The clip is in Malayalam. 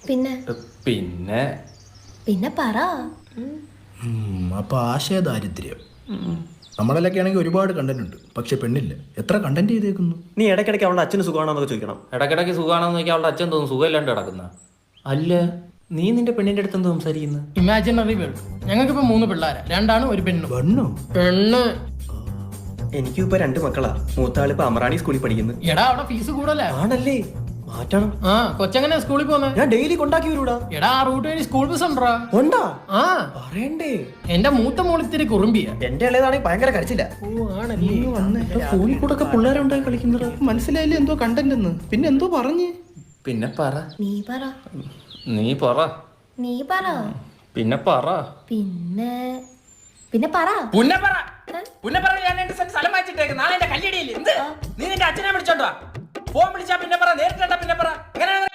പിന്നെ പിന്നെ പിന്നെ പറ. അപ്പൊ ആശയദാരിദ്ര്യം. നമ്മളൊക്കെ ആണെങ്കിൽ ഒരുപാട് കണ്ടന്റ് ഉണ്ട്, പക്ഷെ പെണ്ണില്ല. എത്ര കണ്ടന്റ് ചെയ്തേക്കുന്നു. നീ ഇടയ്ക്കിടയ്ക്ക് അവളുടെ അച്ഛന് സുഖമാണോന്നൊക്കെ ചോദിക്കണം. ഇടയ്ക്കിടയ്ക്ക് സുഖമാണെന്ന് നോക്കി അവളുടെ അച്ഛൻ തോന്നുന്നു സുഖമില്ലാണ്ട് കിടക്കുന്ന. അല്ല, നീ നിന്റെ പെണ്ണിന്റെ അടുത്ത് എന്ത് സംസാരിക്കുന്നു? Imaginary world. ഞങ്ങൾക്കിപ്പോ 3 പിള്ളേരാ, 2 ആണും 1 പെണ്ണും. പെണ്ണോ? പെണ്ണ്. എനിക്കും ഇപ്പൊ 2 മക്കളാ. മൂത്താളിപ്പോ അമറാണി സ്കൂളിൽ പഠിക്കുന്നു. എടാ അവിടെ ഫീസ് കൂടുതലാ. ആണല്ലേ, മാറ്റണം. ആ കൊച്ചെങ്ങനെ സ്കൂളിൽ പോന്നെ? ഞാൻ ഡെയിലി കൊണ്ടാക്കി വരൂടാ. എടാ ആ റൂട്ട് വഴി സ്കൂൾ ബസ് ഉണ്ടാ? ഉണ്ടാ? ആ പറയണ്ടേ. എന്റെ മൂത്ത മോളിത്തിരി കുറുമ്പിയ. എന്റെ ഇളയതാണെങ്കിൽ ഭയങ്കര കരച്ചില്ല. ഓ ആണല്ലേ. സ്കൂളിൽ കൂടെ ഒക്കെ പിള്ളേരുണ്ടായി കളിക്കുന്നത്. മനസ്സിലായില്ലേ എന്തോ കണ്ടന്റ് എന്ന്? പിന്നെ എന്തോ പറഞ്ഞ്? പിന്നെ പറ. നീ പറ. നീ പറ. നീ പറ. പിന്നെ പറ. പിന്നെ പിന്നെ പറ. പുന്നപ്പറ ഞാൻ 2 സെന്റ് സ്ഥലം വാങ്ങിച്ചിട്ടേക്ക്. നാളെ എന്റെ കല്യാണിയില്ലേ? എന്ത് നീ നിന്റെ അച്ഛനെ വിളിച്ചോണ്ടോ? ഫോൺ വിളിച്ചാ പിന്നെ പറ, നേരിട്ട് കണ്ടാ പിന്നെ പറ. എങ്ങനെയാണ്